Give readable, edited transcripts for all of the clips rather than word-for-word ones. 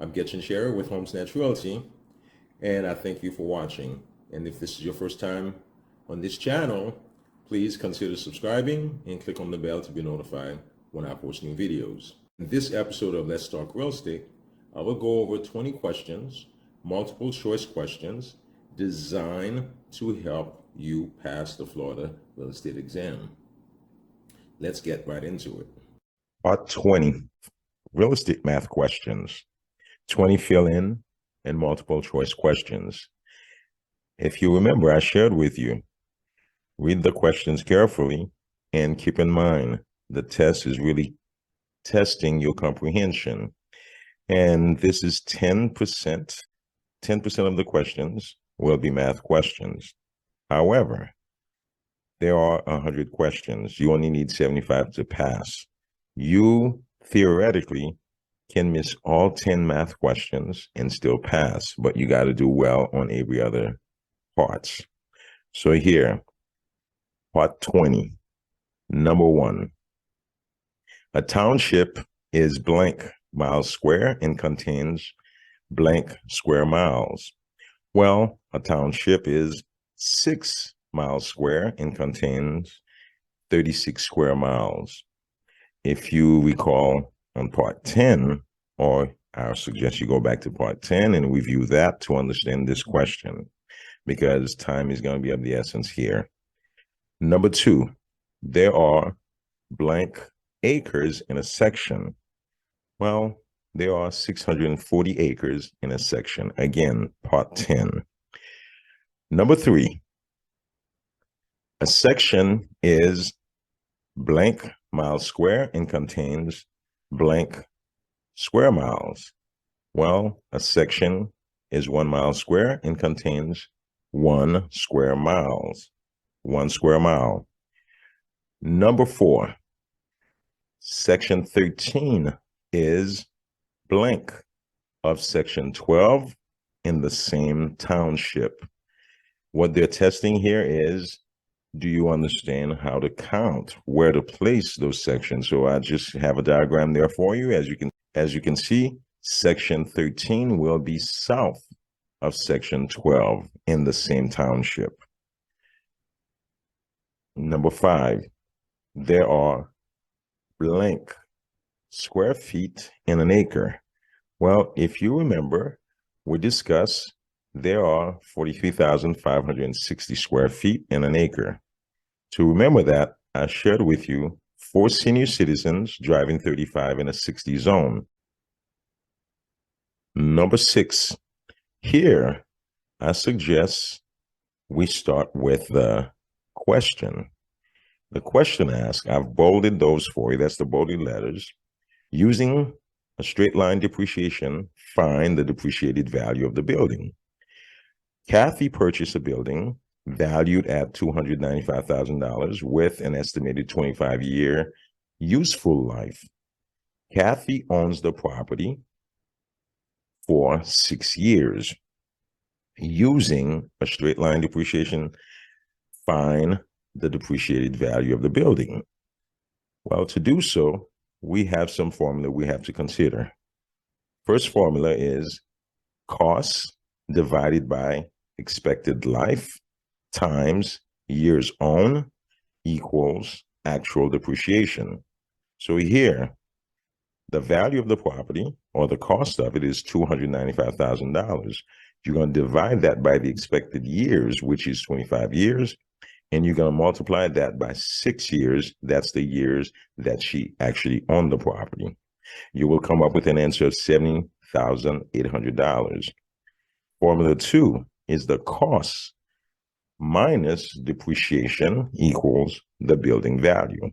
I'm Getchin Share with Homestead Realty, and I thank you for watching. And if this is your first time on this channel, please consider subscribing and click on the bell to be notified when I post new videos. In this episode of Let's Talk Real Estate, I will go over 20 questions, multiple choice questions, designed to help you pass the Florida real estate exam. Let's get right into it. Part 20, real estate math questions. 20 fill-in and multiple choice questions. If you remember, I shared with you, read the questions carefully and keep in mind the test is really testing your comprehension. And this is 10%. 10% of the questions will be math questions. However, there are 100 questions. You only need 75 to pass. You theoretically can miss all 10 math questions and still pass, but you got to do well on every other parts. So here, part 20, number 1. A township is blank miles square and contains blank square miles. Well, a township is 6 miles square and contains 36 square miles. If you recall on part 10, or I suggest you go back to part 10 and review that to understand this question, because time is going to be of the essence here. Number 2, there are blank acres in a section. Well, there are 640 acres in a section. Again, part 10. Number 3, a section is blank miles square and contains blank square miles. Well, a section is 1 mile square and contains 1 square miles. 1 square mile. Number 4, section 13 is blank of section 12 in the same township. What they're testing here is, do you understand how to count, where to place those sections? So I just have a diagram there for you. As you can see, section 13 will be south of section 12 in the same township. Number 5, there are blank square feet in an acre. Well, if you remember, we discussed there are 43,560 square feet in an acre. To remember that, I shared with you 4 senior citizens driving 35 in a 60 zone. Number 6, here, I suggest we start with the question. The question asks, I've bolded those for you, that's the bolded letters. Using a straight line depreciation, find the depreciated value of the building. Kathy purchased a building valued at $295,000 with an estimated 25-year useful life. Kathy owns the property for 6 years. Using a straight line depreciation, find the depreciated value of the building. Well, to do so, we have some formula we have to consider. First formula is costs divided by expected life times years owned equals actual depreciation. So here, the value of the property, or the cost of it, is $295,000. You're going to divide that by the expected years, which is 25 years, and you're going to multiply that by 6 years. That's the years that she actually owned the property. You will come up with an answer of $70,800. Formula 2 is the cost minus depreciation equals the building value.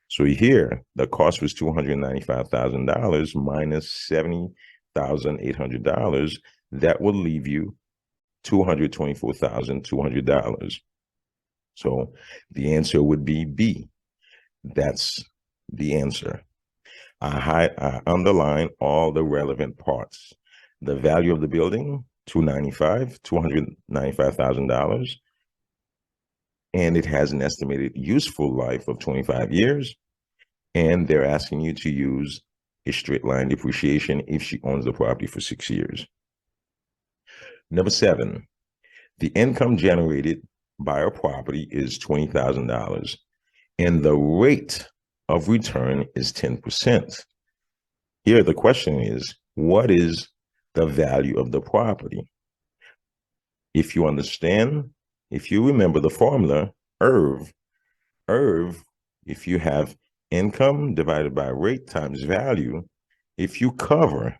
So here, the cost was $295,000 minus $70,800. That will leave you $224,200. So the answer would be B. That's the answer. I underline all the relevant parts. The value of the building, $295,000. And it has an estimated useful life of 25 years. And they're asking you to use a straight line depreciation if she owns the property for 6 years. Number 7, the income generated by a property is $20,000 and the rate of return is 10%. Here, the question is, what is the value of the property? If you understand, if you remember the formula, ERV, if you have income divided by rate times value, if you cover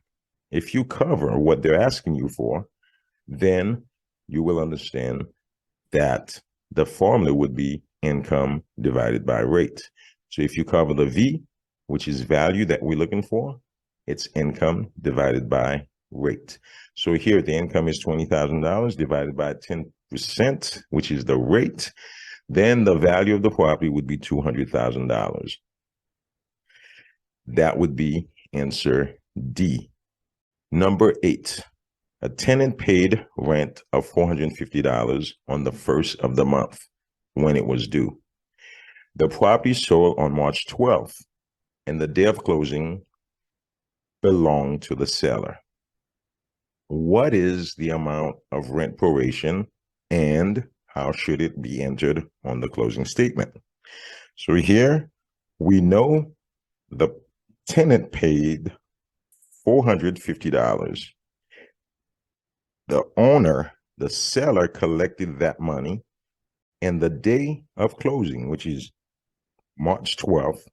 what they're asking you for, then you will understand that the formula would be income divided by rate. So if you cover the V, which is value that we're looking for, it's income divided by rate. So here the income is $20,000 divided by 10%, which is the rate. Then the value of the property would be $200,000. That would be answer D. Number 8, a tenant paid rent of $450 on the first of the month when it was due. The property sold on March 12th, and the day of closing belonged to the seller. What is the amount of rent proration, and how should it be entered on the closing statement? So here we know the tenant paid $450. The owner, the seller, collected that money, and the day of closing, which is March 12th,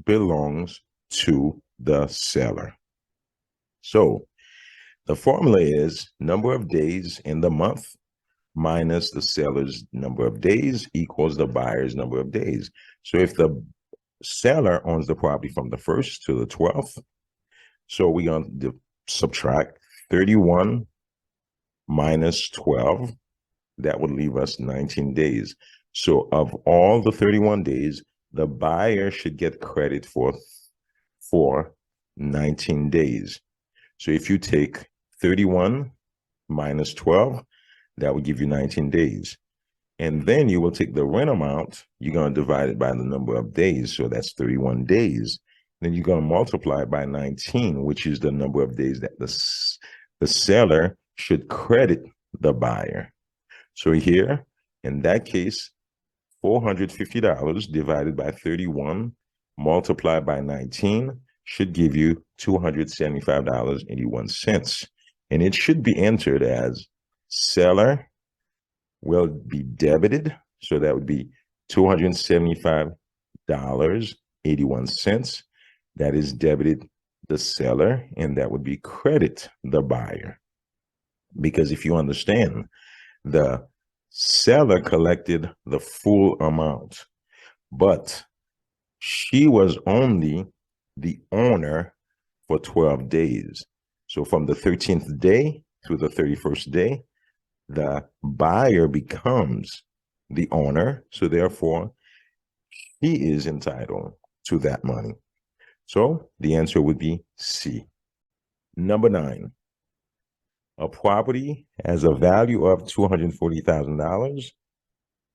belongs to the seller. So the formula is number of days in the month minus the seller's number of days equals the buyer's number of days. So if the seller owns the property from the 1st to the 12th, so we're going to subtract 31 minus 12, that would leave us 19 days. So of all the 31 days, the buyer should get credit for 19 days. So if you take 31 minus 12, that would give you 19 days. And then you will take the rent amount, you're going to divide it by the number of days. So that's 31 days. Then you're going to multiply it by 19, which is the number of days that the seller should credit the buyer. So here, in that case, $450 divided by 31 multiplied by 19 should give you $275.81. And it should be entered as seller will be debited. So that would be $275.81. That is debited the seller, and that would be credit the buyer. Because if you understand, the seller collected the full amount, but she was only the owner for 12 days. So from the 13th day to the 31st day, the buyer becomes the owner. So therefore, he is entitled to that money. So the answer would be C. Number 9. A property has a value of $240,000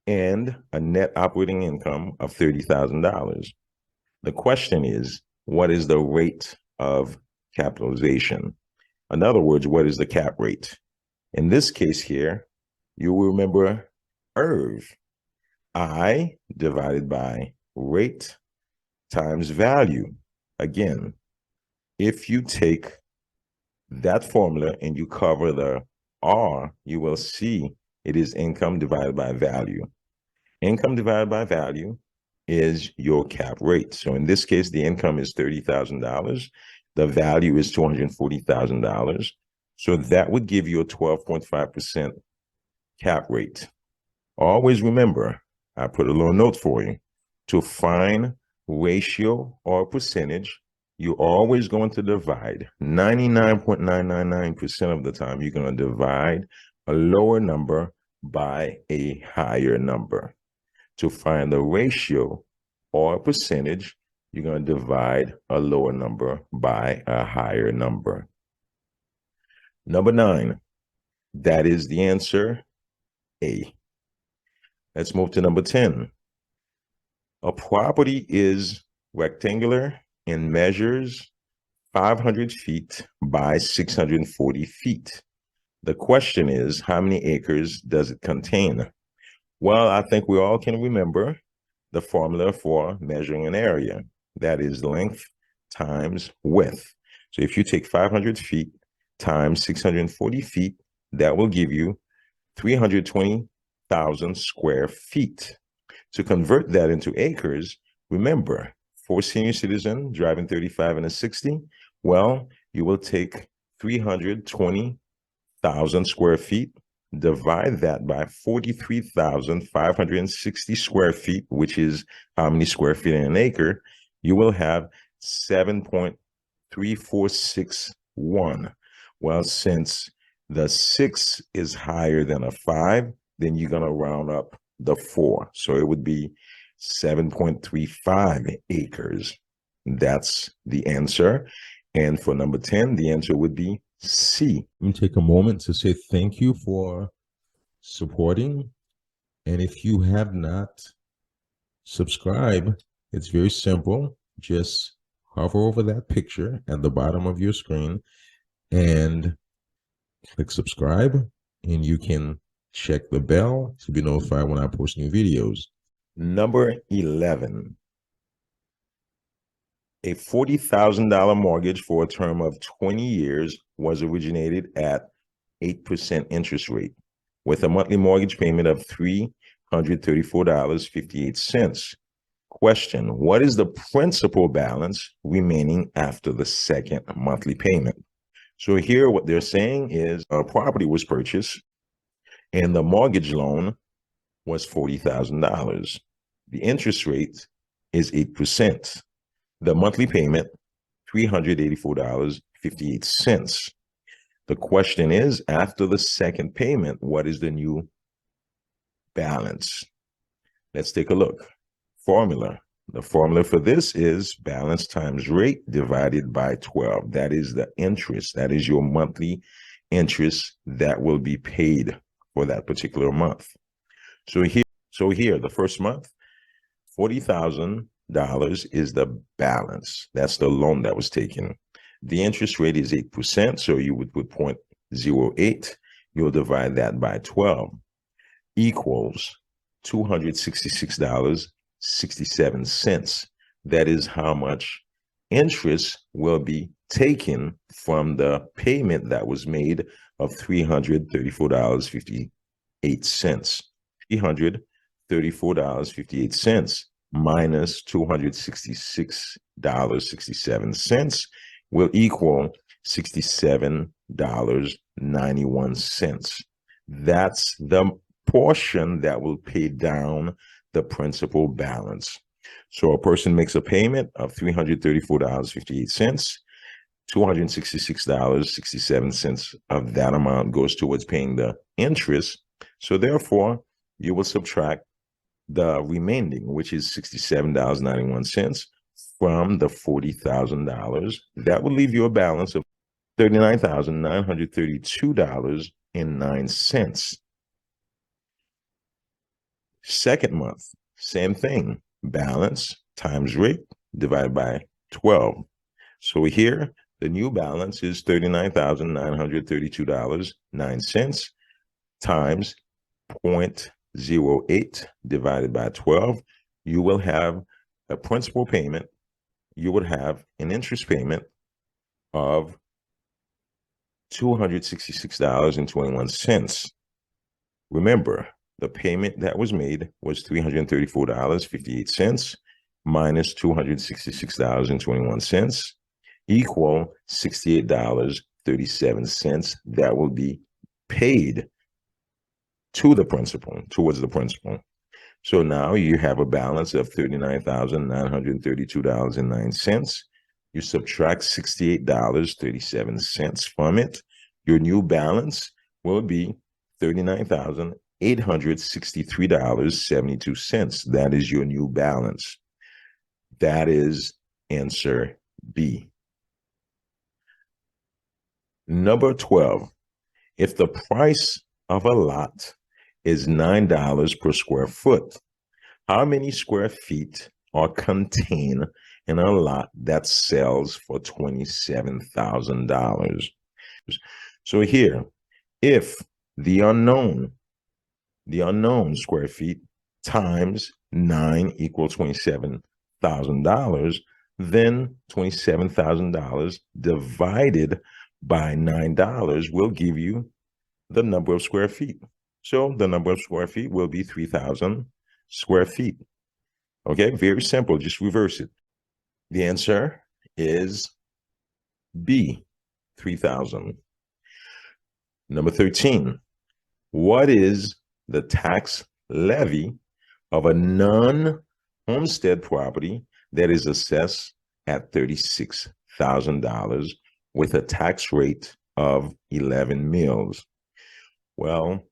and a net operating income of $30,000. The question is, what is the rate of capitalization? In other words, what is the cap rate? In this case here, you will remember ERV, I divided by rate times value. Again, if you take that formula and you cover the R, you will see it is income divided by value. Income divided by value is your cap rate. So in this case, the income is $30,000. The value is $240,000. So that would give you a 12.5% cap rate. Always remember, I put a little note for you. To find ratio or percentage, you're always going to divide. 99.999% of the time, you're going to divide a lower number by a higher number. To find the ratio or percentage, you're going to divide a lower number by a higher number. Number 9, that is the answer, A. Let's move to number 10. A property is rectangular and measures 500 feet by 640 feet. The question is, how many acres does it contain? Well, I think we all can remember the formula for measuring an area. That is length times width. So if you take 500 feet times 640 feet, that will give you 320,000 square feet. To convert that into acres, remember, for senior citizen driving 35 and a 60, well, you will take 320,000 square feet, divide that by 43,560 square feet, which is how many square feet in an acre, you will have 7.3461. Well, since the 6 is higher than a 5, then you're going to round up the 4. So it would be 7.35 acres. That's the answer. And for number 10, the answer would be C. Let me take a moment to say thank you for supporting. And if you have not subscribed, it's very simple. Just hover over that picture at the bottom of your screen and click subscribe, and you can check the bell to be notified when I post new videos. Number 11. A $40,000 mortgage for a term of 20 years was originated at 8% interest rate with a monthly mortgage payment of $334.58. Question, what is the principal balance remaining after the second monthly payment? So here what they're saying is a property was purchased and the mortgage loan was $40,000. The interest rate is 8%. The monthly payment, $384.58. The question is, after the second payment, what is the new balance? Let's take a look. Formula. The formula for this is balance times rate divided by 12. That is the interest. That is your monthly interest that will be paid for that particular month. So here, the first month, $40,000 is the balance. That's the loan that was taken. The interest rate is 8%, so you would put 0.08. You'll divide that by 12, equals $266.67. That is how much interest will be taken from the payment that was made of $334.58. $334.58 minus $266.67 will equal $67.91. That's the portion that will pay down the principal balance. So a person makes a payment of $334.58. $266.67 of that amount goes towards paying the interest. So therefore, you will subtract the remaining, which is $67.91 from the $40,000. That will leave you a balance of $39,932.09. Second month, same thing. Balance times rate divided by 12. So here, the new balance is $39,932.09 times 0.08 divided by 12. You will have a principal payment. You would have an interest payment of $266.21. Remember, the payment that was made was $334.58 minus $266.21 equal $68.37. That will be paid to the principal, towards the principal. So now you have a balance of $39,932.09. You subtract $68.37 from it. Your new balance will be $39,863.72. That is your new balance. That is answer B. Number 12, if the price of a lot is $9 per square foot, how many square feet are contained in a lot that sells for $27,000. So here, if the unknown square feet times 9 equals $27,000, then $27,000 divided by $9 will give you the number of square feet. So the number of square feet will be 3,000 square feet. Okay, very simple, just reverse it. The answer is B, 3,000. Number 13, what is the tax levy of a non-homestead property that is assessed at $36,000 with a tax rate of 11 mills? Well,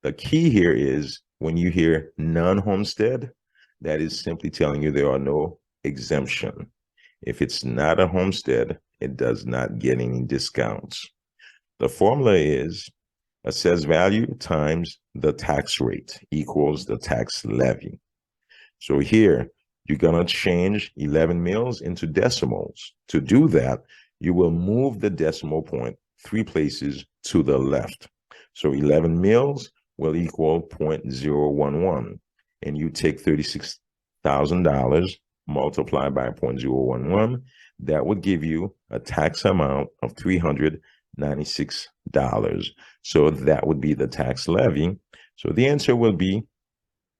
the key here is when you hear non-homestead, that is simply telling you there are no exemption. If it's not a homestead, it does not get any discounts. The formula is assessed value times the tax rate equals the tax levy. So here, you're going to change 11 mills into decimals. To do that, you will move the decimal point 3 places to the left. So 11 mills will equal 0.011. And you take $36,000 multiplied by 0.011. That would give you a tax amount of $396. So that would be the tax levy. So the answer will be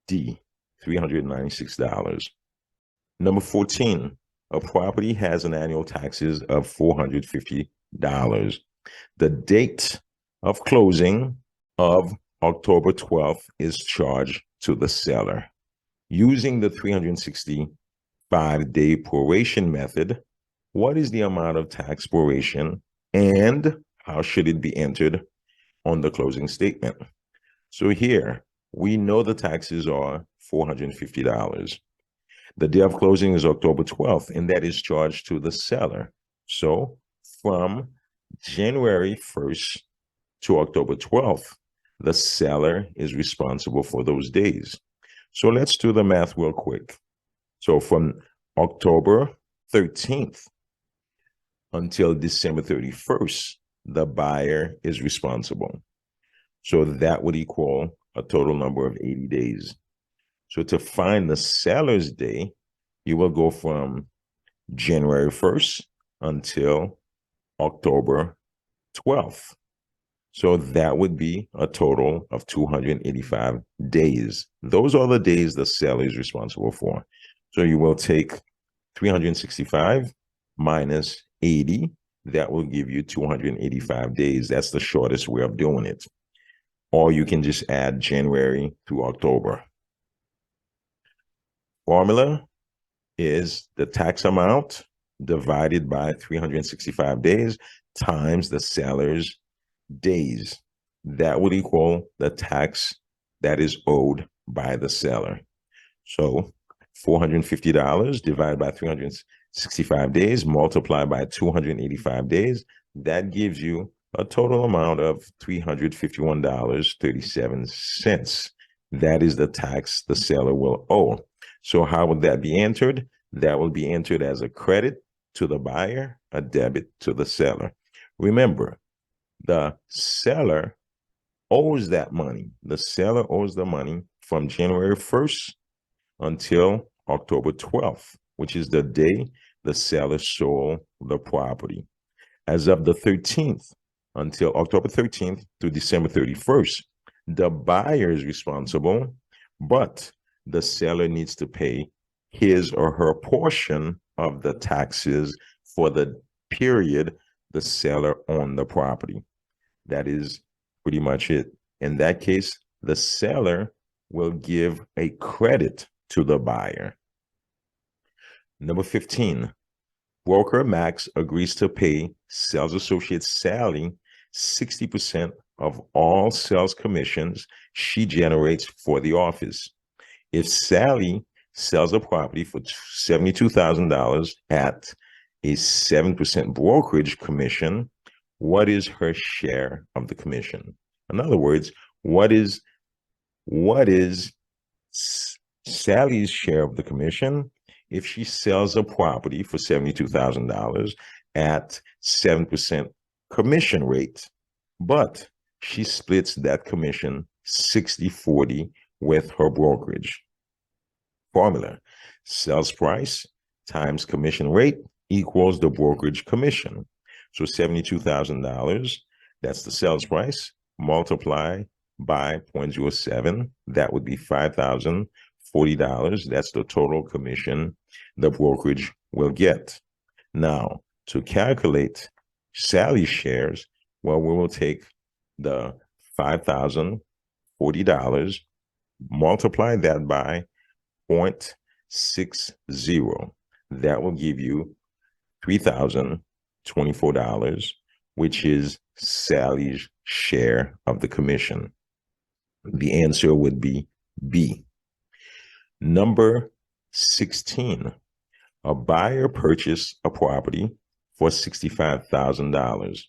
D, $396. Number 14, a property has an annual taxes of $450. The date of closing of October 12th is charged to the seller. Using the 365-day proration method, what is the amount of tax proration and how should it be entered on the closing statement? So here, we know the taxes are $450. The day of closing is October 12th, and that is charged to the seller. So from January 1st to October 12th, the seller is responsible for those days. So let's do the math real quick. So from October 13th until December 31st, the buyer is responsible. So that would equal a total number of 80 days. So to find the seller's day, you will go from January 1st until October 12th. So that would be a total of 285 days. Those are the days the seller is responsible for. So you will take 365 minus 80. That will give you 285 days. That's the shortest way of doing it. Or you can just add January to October. Formula is the tax amount divided by 365 days times the seller's days. That would equal the tax that is owed by the seller. So $450 divided by 365 days multiplied by 285 days, that gives you a total amount of $351.37. That is the tax the seller will owe. So how would that be entered? That will be entered as a credit to the buyer, a debit to the seller. Remember, the seller owes that money. The seller owes the money from January 1st until October 12th, which is the day the seller sold the property. As of the 13th, until October 13th to December 31st, the buyer is responsible, but the seller needs to pay his or her portion of the taxes for the period the seller owned the property. That is pretty much it. In that case, the seller will give a credit to the buyer. Number 15, broker Max agrees to pay sales associate Sally 60% of all sales commissions she generates for the office. If Sally sells a property for $72,000 at a 7% brokerage commission, what is her share of the commission? In other words, what is Sally's share of the commission? if she sells a property for $72,000 at 7% commission rate, but she splits that commission 60-40 with her brokerage. Formula: sales price times commission rate equals the brokerage commission. So $72,000, that's the sales price, multiply by 0.07, that would be $5,040. That's the total commission the brokerage will get. Now, to calculate Sally's shares, well, we will take the $5,040, multiply that by 0.60. That will give you $3,024, which is Sally's share of the commission. The answer would be B. Number 16. A buyer purchased a property for $65,000.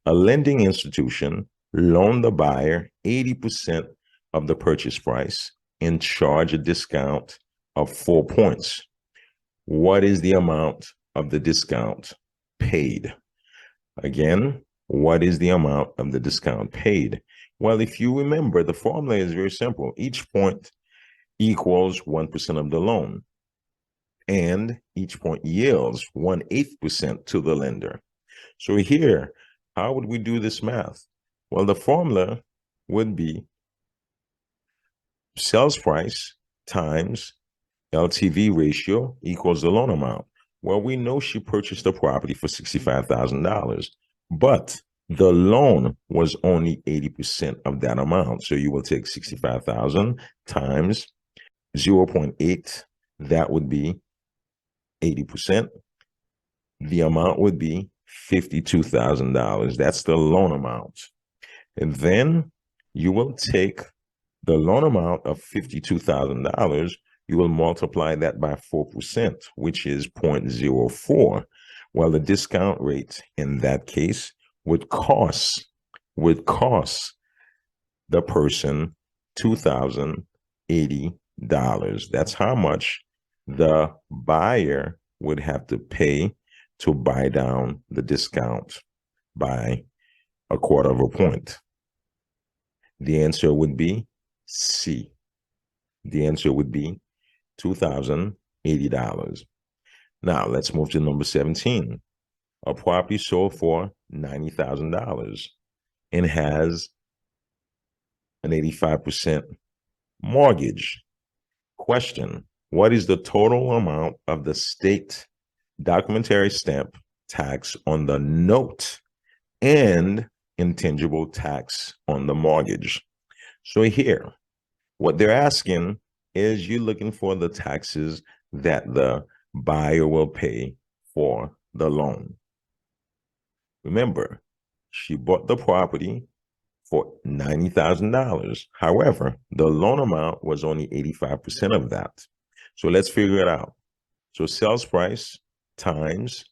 A lending institution loaned the buyer 80% of the purchase price and charge a discount of 4 points. What is the amount of the discount paid? Again, what is the amount of the discount paid? Well, if you remember, the formula is very simple. Each point equals 1% of the loan, and each point yields 1/8% to the lender. So here, how would we do this math? Well, the formula would be sales price times LTV ratio equals the loan amount. Well, we know she purchased the property for $65,000, but the loan was only 80% of that amount. So you will take 65,000 times 0.8. That would be 80%. The amount would be $52,000. That's the loan amount. And then you will take the loan amount of $52,000, you will multiply that by 4%, which is 0.04. Well, the discount rate in that case would cost the person $2,080. That's how much the buyer would have to pay to buy down the discount by 1/4 point. The answer would be C. The answer would be $2,080. Now, let's move to number 17. A property sold for $90,000 and has an 85% mortgage. Question: what is the total amount of the state documentary stamp tax on the note and intangible tax on the mortgage? So here, what they're asking is you're looking for the taxes that the buyer will pay for the loan. Remember, she bought the property for $90,000. However, the loan amount was only 85% of that. So let's figure it out. So sales price times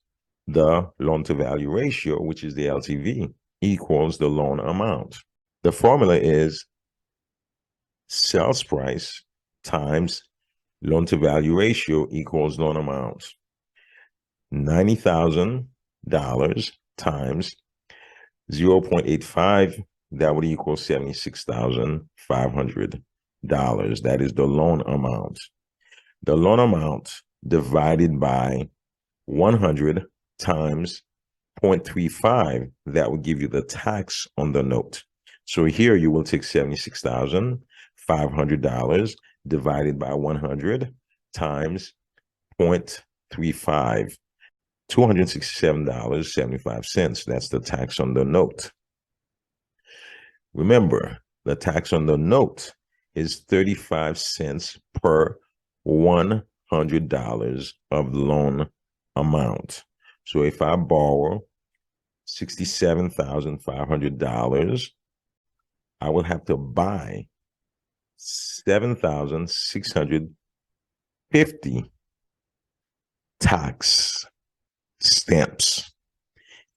the loan to value ratio, which is the LTV, equals the loan amount. The formula is sales price times loan to value ratio equals loan amount. $90,000 times 0.85, that would equal $76,500. That is the loan amount. The loan amount divided by 100 times 0.35, that would give you the tax on the note. So here you will take $76,500 divided by 100 times 0.35, $267.75. That's the tax on the note. Remember, the tax on the note is 35 cents per $100 of loan amount. So if I borrow $67,500, I will have to buy 7,650 tax stamps.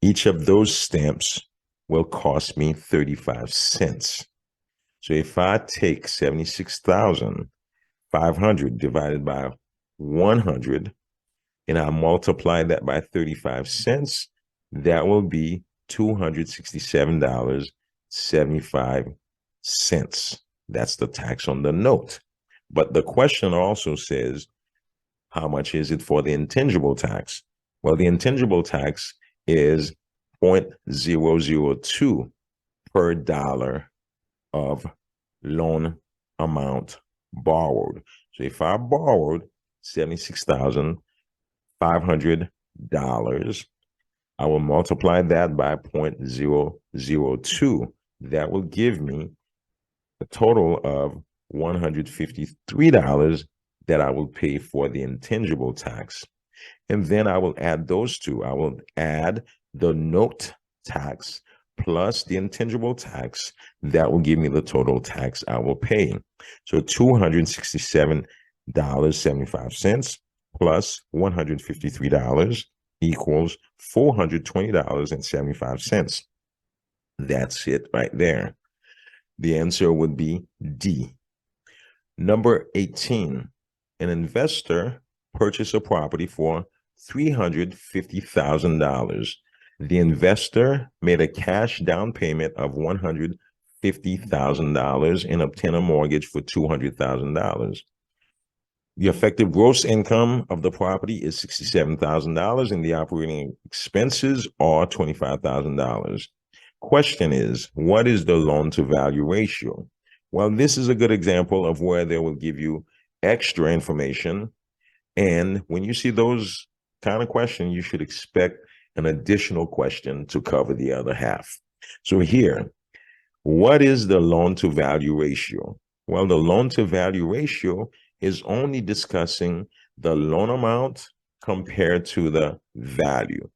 Each of those stamps will cost me 35 cents. So if I take 76,500 divided by 100, and I multiply that by 35 cents, that will be $267.75. That's the tax on the note. But the question also says, how much is it for the intangible tax? Well, the intangible tax is 0.002 per dollar of loan amount borrowed. So if I borrowed $76,500, I will multiply that by 0.002. That will give me a total of $153 that I will pay for the intangible tax. And then I will add those two. I will add the note tax plus the intangible tax. That will give me the total tax I will pay. So $267.75 plus $153 equals $420.75. That's it right there. The answer would be D. Number 18, an investor purchased a property for $350,000. The investor made a cash down payment of $150,000 and obtained a mortgage for $200,000. The effective gross income of the property is $67,000 and the operating expenses are $25,000. Question is, what is the loan to value ratio? Well, this is a good example of where they will give you extra information. And when you see those kind of questions, you should expect an additional question to cover the other half. So here, what is the loan to value ratio? Well, the loan to value ratio is only discussing the loan amount compared to the value.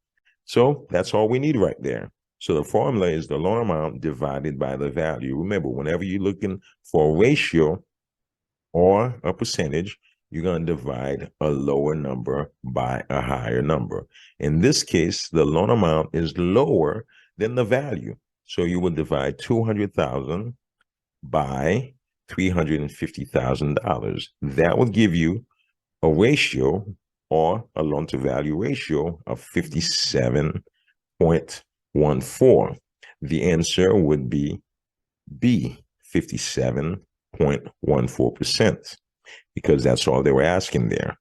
So that's all we need right there. So the formula is the loan amount divided by the value. Remember, whenever you're looking for a ratio or a percentage, you're going to divide a lower number by a higher number. In this case, the loan amount is lower than the value. So you will divide $200,000 by $350,000. That will give you a ratio or a loan to value ratio of 57.14. The answer would be B, 57.14%, because that's all they were asking there.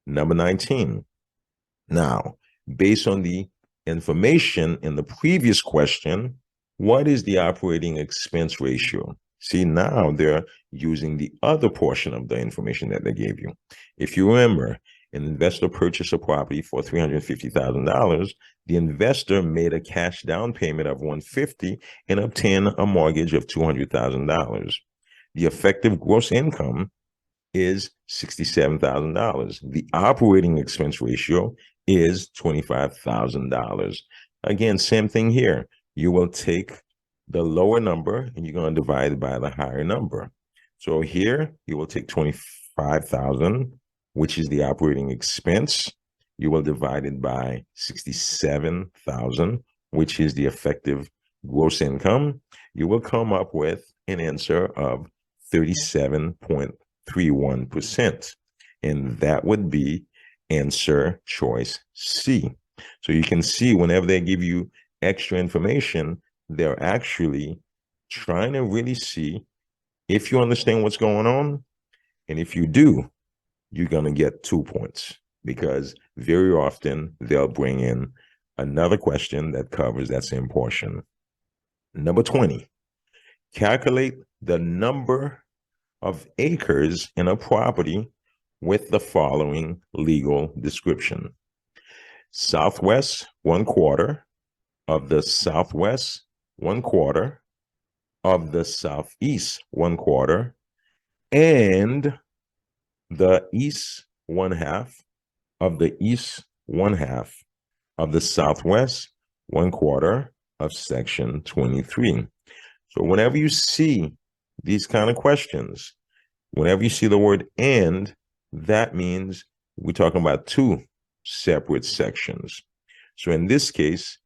Number 19. Now, based on the information in the previous question, what is the operating expense ratio? See, now they're using the other portion of the information that they gave you. If you remember, an investor purchased a property for $350,000. The investor made a cash down payment of $150,000 and obtained a mortgage of $200,000. The effective gross income is $67,000. The operating expense ratio is $25,000. Again, same thing here. You will take the lower number and you're going to divide it by the higher number. So here you will take 25,000, which is the operating expense. You will divide it by 67,000, which is the effective gross income. You will come up with an answer of 37.31%. And that would be answer choice C. So you can see whenever they give you extra information, they're actually trying to really see if you understand what's going on. And if you do, you're going to get 2 points, because very often they'll bring in another question that covers that same portion. Number 20, calculate the number of acres in a property with the following legal description. Southwest 1/4 of the southwest 1/4 of the southeast 1/4 and the east 1/2 of the east 1/2 of the southwest 1/4 of section 23. So whenever you see these kind of questions, whenever you see the word and, that means we're talking about two separate sections. So in this case,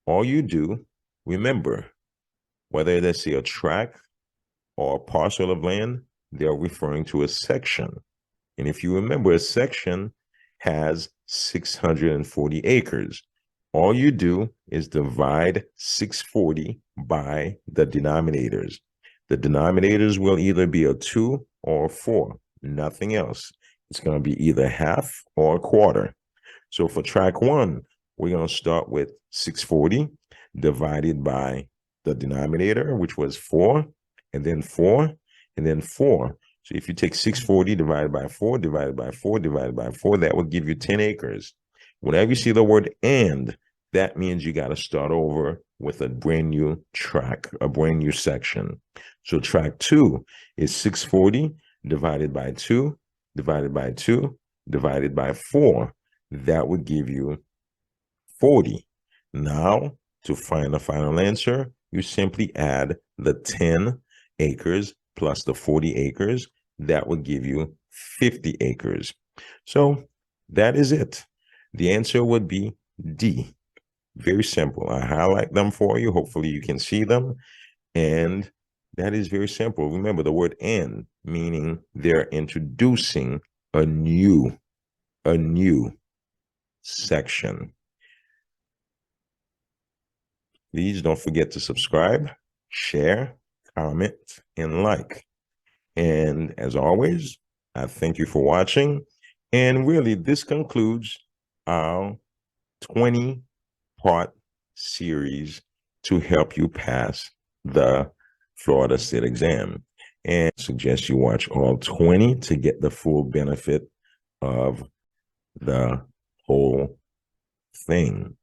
all you do, remember, whether they say a tract or a parcel of land, they're referring to a section. And if you remember, a section has 640 acres. All you do is divide 640 by the denominators. The denominators will either be a 2 or a 4, nothing else. It's going to be either half or a quarter. So for track 1, we're going to start with 640 divided by the denominator, which was 4, and then 4, and then 4. So if you take 640 divided by 4, divided by 4, divided by 4, that will give you 10 acres. Whenever you see the word and, that means you got to start over with a brand new track, a brand new section. So track 2 is 640 divided by 2, divided by 2, divided by 4. That would give you 40. Now, to find the final answer, you simply add the 10 acres plus the 40 acres. That would give you 50 acres. So that is it. The answer would be D. Very simple. I highlight them for you. Hopefully you can see them. And that is very simple. Remember the word and, meaning they're introducing a new section. Please don't forget to subscribe, share, comment, and like. And as always, I thank you for watching. And really, this concludes our 20-part series to help you pass the Florida State exam. And I suggest you watch all 20 to get the full benefit of the whole thing.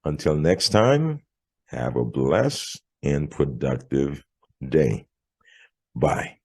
Until next time, have a blessed and productive day. Bye.